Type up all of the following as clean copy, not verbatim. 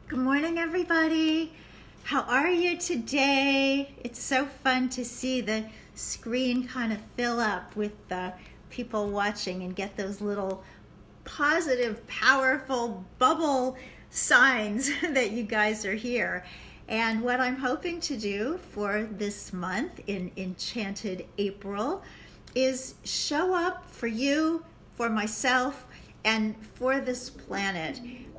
Good morning, everybody. How are you today? It's so fun to see the screen kind of fill up with the people watching and get those little positive, powerful bubble signs that you guys are here. And what I'm hoping to do for this month in Enchanted April is show up for you, for myself, and for this planet.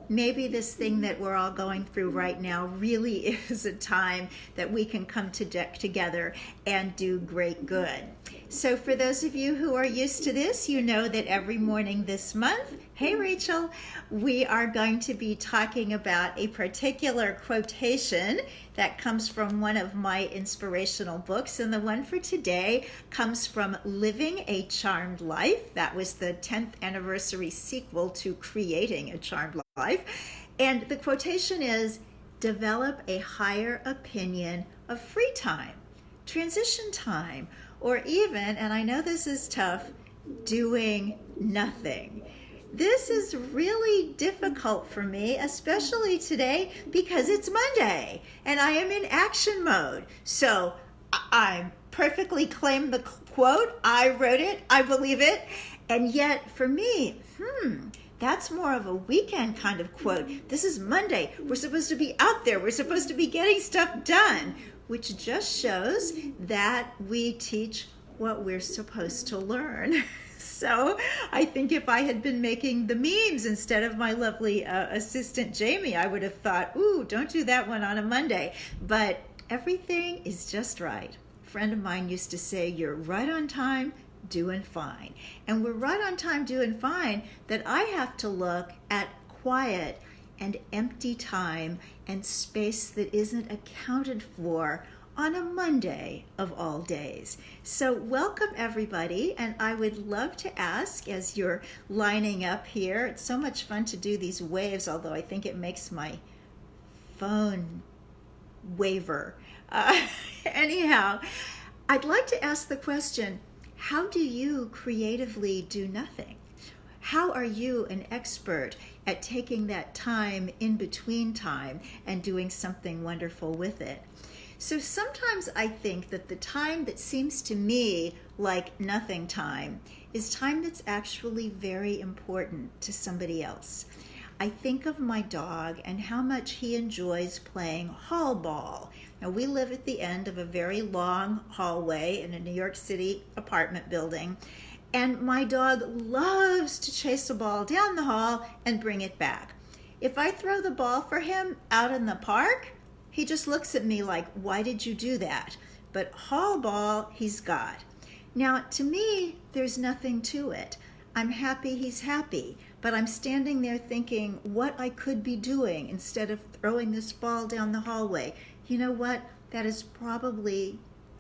Maybe this thing that we're all going through right now really is a time that we can come together and do great good. So for those of you who are used to this, you know that every morning this month, hey Rachel, we are going to be talking about a particular quotation that comes from one of my inspirational books. And the one for today comes from Living a Charmed Life. That was the 10th anniversary sequel to Creating a Charmed Life. And the quotation is, develop a higher opinion of free time, transition time, or even, and I know this is tough, doing nothing. This is really difficult for me, especially today because it's Monday and I am in action mode. So I perfectly claim the quote. I wrote it. I believe it. And yet for me, that's more of a weekend kind of quote. This is Monday. We're supposed to be out there. We're supposed to be getting stuff done, which just shows that we teach what we're supposed to learn. So I think if I had been making the memes instead of my lovely assistant Jamie, I would have thought, ooh, don't do that one on a Monday. But everything is just right. A friend of mine used to say, you're right on time, doing fine. And we're right on time doing fine that I have to look at quiet and empty time and space that isn't accounted for on a Monday of all days. So welcome everybody, and I would love to ask as you're lining up here, it's so much fun to do these waves, although I think it makes my phone waver. Anyhow, I'd like to ask the question, how do you creatively do nothing? How are you an expert at taking that time in between time and doing something wonderful with it? So sometimes I think that the time that seems to me like nothing time is time that's actually very important to somebody else. I think of my dog and how much he enjoys playing hall ball. Now, we live at the end of a very long hallway in a New York City apartment building, and my dog loves to chase a ball down the hall and bring it back. If I throw the ball for him out in the park, he just looks at me like, why did you do that? But hall ball, he's got. Now, to me, there's nothing to it. I'm happy he's happy, but I'm standing there thinking what I could be doing instead of throwing this ball down the hallway. You know what? That is probably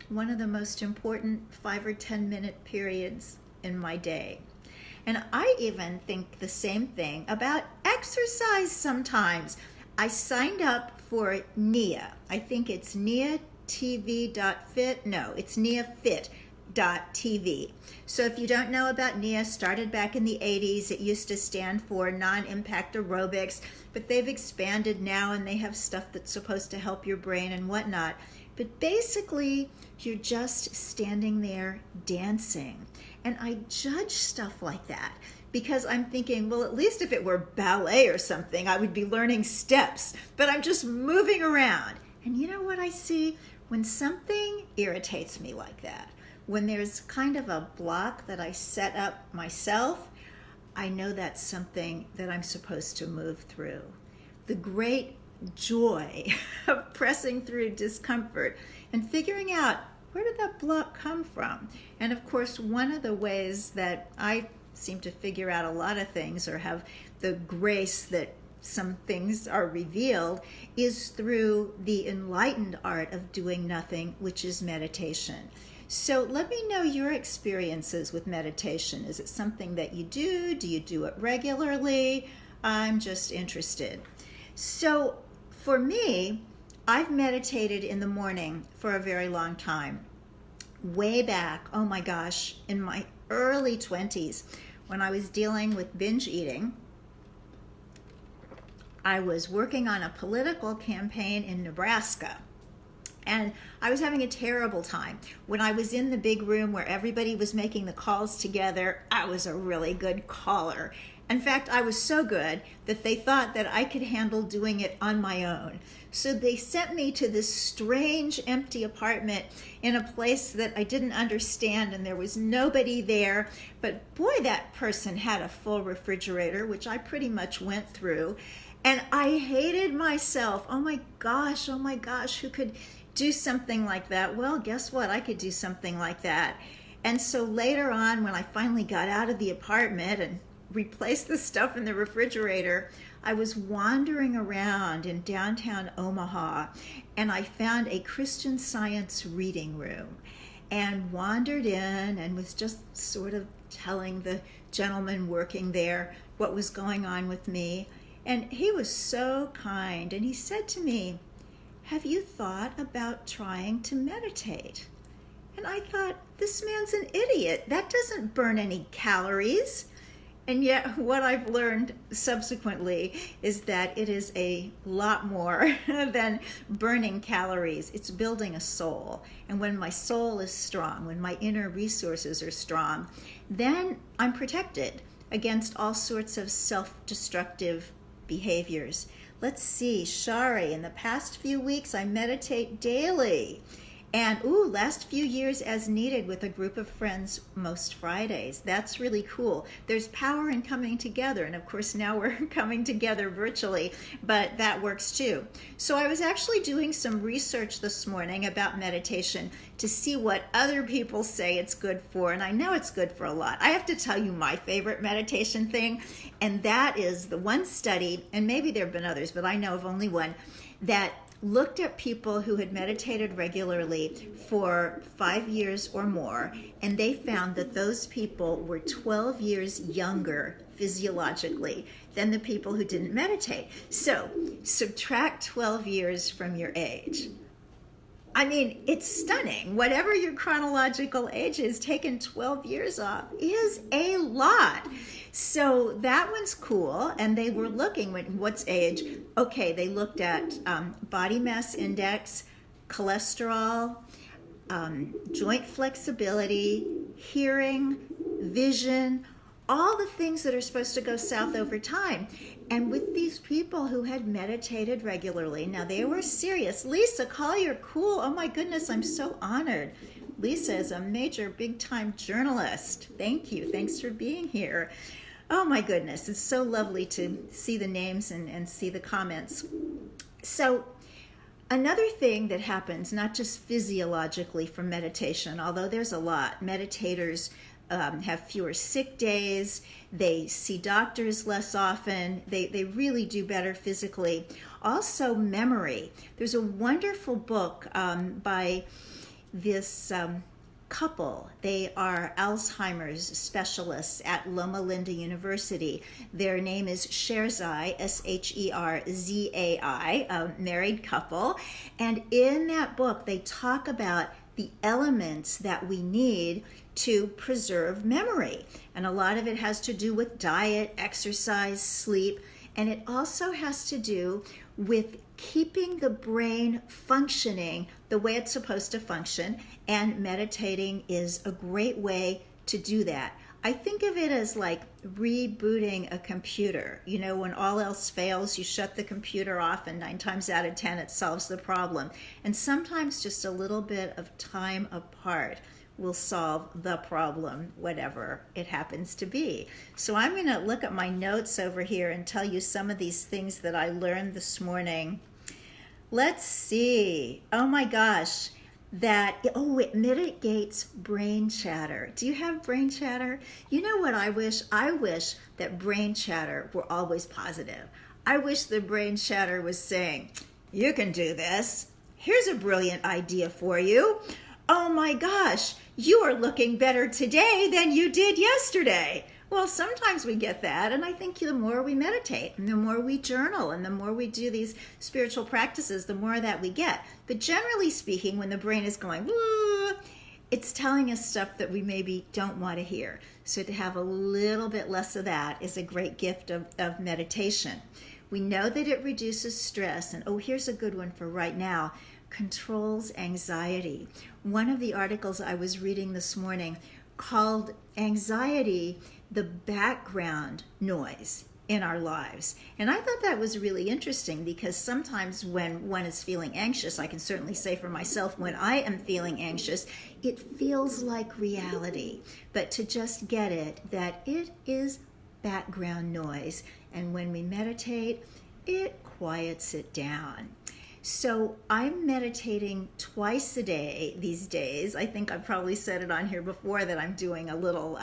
one of the most important 5 or 10 minute periods in my day. And I even think the same thing about exercise sometimes. I signed up for NIA. I think it's niatv.fit. No, it's niafit.tv. So if you don't know about NIA, started back in the 80s. It used to stand for non-impact aerobics, but they've expanded now and they have stuff that's supposed to help your brain and whatnot. But basically, you're just standing there dancing. And I judge stuff like that because I'm thinking, well, at least if it were ballet or something, I would be learning steps, but I'm just moving around. And you know what I see? When something irritates me like that, when there's kind of a block that I set up myself, I know that's something that I'm supposed to move through. The great joy of pressing through discomfort and figuring out, where did that block come from? And of course, one of the ways that I seem to figure out a lot of things or have the grace that some things are revealed is through the enlightened art of doing nothing, which is meditation. So let me know your experiences with meditation. Is it something that you do? Do you do it regularly? I'm just interested. So for me, I've meditated in the morning for a very long time. Way back, oh my gosh, in my early 20s, when I was dealing with binge eating, I was working on a political campaign in Nebraska. And I was having a terrible time. When I was in the big room where everybody was making the calls together, I was a really good caller. In fact, I was so good that they thought that I could handle doing it on my own. So they sent me to this strange empty apartment in a place that I didn't understand, and there was nobody there. But boy, that person had a full refrigerator, which I pretty much went through. And I hated myself. Oh my gosh, who could do something like that? Well, guess what? I could do something like that. And so later on, when I finally got out of the apartment and replaced the stuff in the refrigerator, I was wandering around in downtown Omaha, and I found a Christian Science reading room and wandered in and was just sort of telling the gentleman working there what was going on with me. And he was so kind, and he said to me, "Have you thought about trying to meditate?" And I thought, this man's an idiot. That doesn't burn any calories. And yet what I've learned subsequently is that it is a lot more than burning calories. It's building a soul. And when my soul is strong, when my inner resources are strong, then I'm protected against all sorts of self-destructive behaviors. Let's see, Shari, in the past few weeks, I meditate daily. And last few years as needed with a group of friends most Fridays. That's really cool. There's power in coming together. And of course now we're coming together virtually, but that works too. So I was actually doing some research this morning about meditation to see what other people say it's good for. And I know it's good for a lot. I have to tell you my favorite meditation thing, and that is the one study, and maybe there have been others, but I know of only one, that looked at people who had meditated regularly for 5 years or more, and they found that those people were 12 years younger physiologically than the people who didn't meditate. So subtract 12 years from your age. I mean, it's stunning. Whatever your chronological age is, taking 12 years off is a lot. So that one's cool. And they were looking, what's age? Okay, they looked at body mass index, cholesterol, joint flexibility, hearing, vision, all the things that are supposed to go south over time. And with these people who had meditated regularly, now they were serious. Lisa Collier, cool. Oh my goodness, I'm so honored. Lisa is a major big-time journalist. Thank you. Thanks for being here. Oh my goodness, it's so lovely to see the names and see the comments. So another thing that happens, not just physiologically from meditation, although there's a lot, meditators have fewer sick days, they see doctors less often, they really do better physically. Also memory. There's a wonderful book by this couple. They are Alzheimer's specialists at Loma Linda University. Their name is Sherzai, Sherzai, a married couple. And in that book, they talk about the elements that we need to preserve memory. And a lot of it has to do with diet, exercise, sleep, and it also has to do with keeping the brain functioning the way it's supposed to function, and meditating is a great way to do that. I think of it as like rebooting a computer. You know, when all else fails, you shut the computer off, and 9 times out of 10 it solves the problem. And sometimes just a little bit of time apart will solve the problem, whatever it happens to be. So I'm going to look at my notes over here and tell you some of these things that I learned this morning. Let's see. Oh my gosh. It mitigates brain chatter. Do you have brain chatter? You know what I wish? I wish that brain chatter were always positive. I wish the brain chatter was saying, "You can do this. Here's a brilliant idea for you. Oh my gosh, you are looking better today than you did yesterday." Well, sometimes we get that, and I think the more we meditate, and the more we journal, and the more we do these spiritual practices, the more that we get. But generally speaking, when the brain is going, it's telling us stuff that we maybe don't want to hear. So to have a little bit less of that is a great gift of meditation. We know that it reduces stress, and oh, here's a good one for right now, controls anxiety. One of the articles I was reading this morning called anxiety the background noise in our lives. And I thought that was really interesting because sometimes when one is feeling anxious, I can certainly say for myself, when I am feeling anxious, it feels like reality. But to just get it, that it is background noise. And when we meditate, it quiets it down. So I'm meditating twice a day these days. I think I've probably said it on here before that I'm doing a little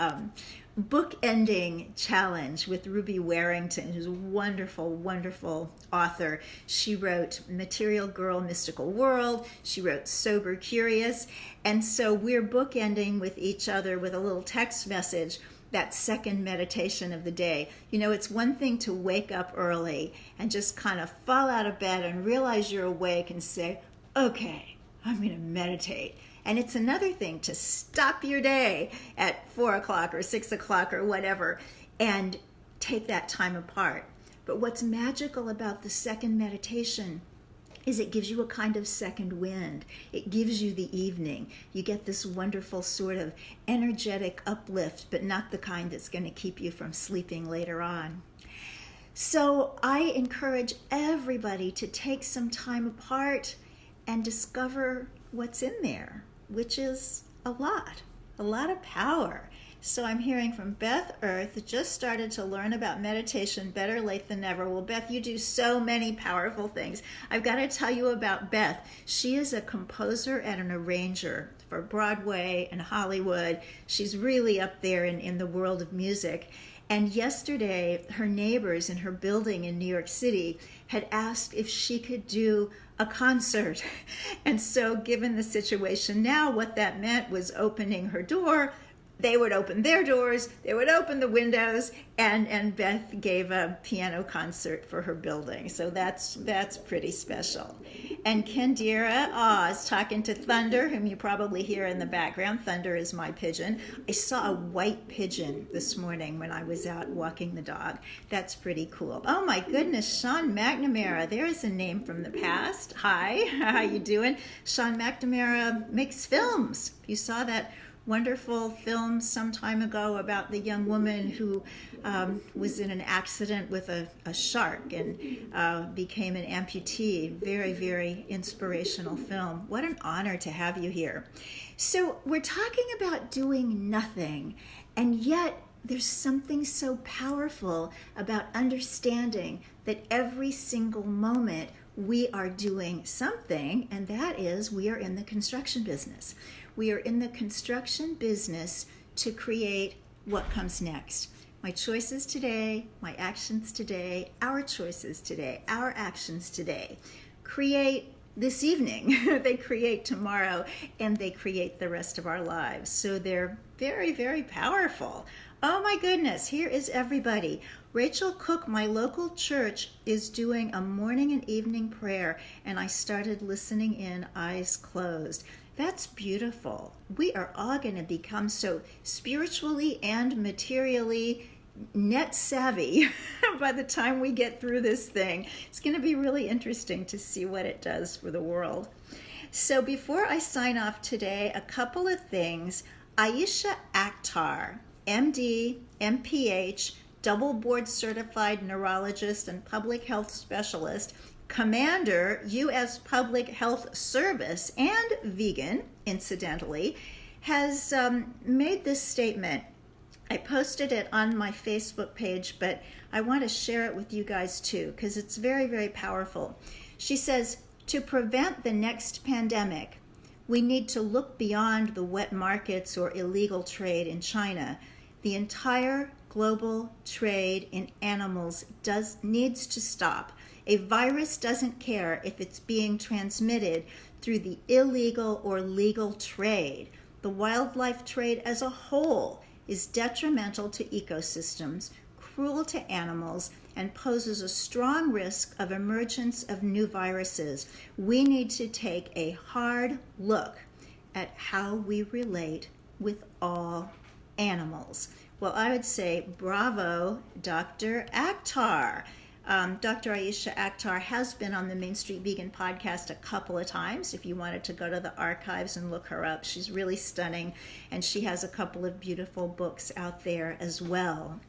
book-ending challenge with Ruby Warrington, who's a wonderful, wonderful author. She wrote Material Girl, Mystical World. She wrote Sober Curious. And so we're book-ending with each other with a little text message, that second meditation of the day. You know, it's one thing to wake up early and just kind of fall out of bed and realize you're awake and say, okay, I'm going to meditate. And it's another thing to stop your day at 4 o'clock or 6 o'clock or whatever and take that time apart. But what's magical about the second meditation is it gives you a kind of second wind. It gives you the evening. You get this wonderful sort of energetic uplift, but not the kind that's going to keep you from sleeping later on. So I encourage everybody to take some time apart and discover what's in there, which is a lot of power. So I'm hearing from Beth Earth, just started to learn about meditation, better late than never. Well, Beth, you do so many powerful things. I've got to tell you about Beth. She is a composer and an arranger for Broadway and Hollywood. She's really up there in the world of music. And yesterday, her neighbors in her building in New York City had asked if she could do a concert. And so given the situation now, what that meant was opening her door. They would open their doors, they would open the windows, and Beth gave a piano concert for her building. So that's pretty special. And Kendira is talking to Thunder, whom you probably hear in the background. Thunder is my pigeon. I saw a white pigeon this morning when I was out walking the dog. That's pretty cool. Oh my goodness, Sean McNamara. There is a name from the past. Hi, how you doing? Sean McNamara makes films. You saw that wonderful film some time ago about the young woman who was in an accident with a shark and became an amputee. Very, very inspirational film. What an honor to have you here. So we're talking about doing nothing, and yet there's something so powerful about understanding that every single moment we are doing something, and that is we are in the construction business. We are in the construction business to create what comes next. My choices today, my actions today, our choices today, our actions today create this evening. They create tomorrow, and they create the rest of our lives. So they're very, very powerful. Oh my goodness, here is everybody. Rachel Cook, my local church, is doing a morning and evening prayer, and I started listening in, eyes closed. That's beautiful. We are all going to become so spiritually and materially net savvy by the time we get through this thing. It's going to be really interesting to see what it does for the world. So before I sign off today, a couple of things. Aisha Akhtar, MD, MPH, double board certified neurologist and public health specialist, Commander, U.S. Public Health Service, and vegan, incidentally, has made this statement. I posted it on my Facebook page, but I want to share it with you guys too, because it's very, very powerful. She says, to prevent the next pandemic, we need to look beyond the wet markets or illegal trade in China. The entire global trade in animals needs to stop. A virus doesn't care if it's being transmitted through the illegal or legal trade. The wildlife trade as a whole is detrimental to ecosystems, cruel to animals, and poses a strong risk of emergence of new viruses. We need to take a hard look at how we relate with all animals. Well, I would say bravo, Dr. Akhtar. Dr. Aisha Akhtar has been on the Main Street Vegan podcast a couple of times. If you wanted to go to the archives and look her up, she's really stunning, and she has a couple of beautiful books out there as well.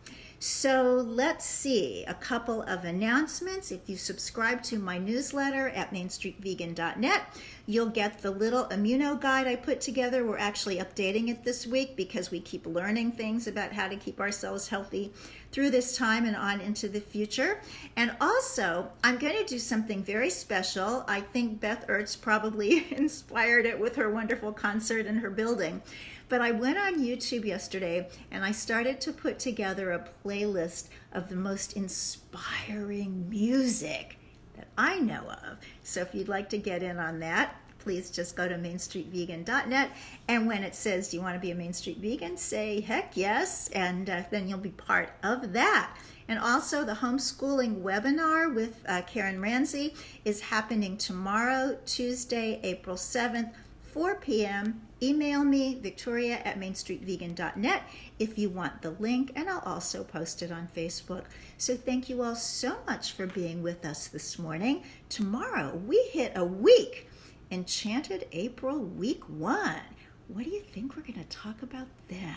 So let's see, a couple of announcements. If you subscribe to my newsletter at mainstreetvegan.net, you'll get the little immuno guide I put together. We're actually updating it this week because we keep learning things about how to keep ourselves healthy through this time and on into the future. And also, I'm going to do something very special. I think Beth Ertz probably inspired it with her wonderful concert in her building. But I went on YouTube yesterday and I started to put together a playlist of the most inspiring music that I know of. So if you'd like to get in on that, please just go to mainstreetvegan.net. And when it says, do you want to be a Main Street Vegan? Say, heck yes. And then you'll be part of that. And also the homeschooling webinar with Karen Ramsey is happening tomorrow, Tuesday, April 7th, 4 p.m. Email me, victoria@mainstreetvegan.net, if you want the link, and I'll also post it on Facebook. So thank you all so much for being with us this morning. Tomorrow we hit a week, Enchanted April, week 1. What do you think we're going to talk about then?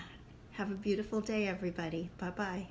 Have a beautiful day, everybody. Bye-bye.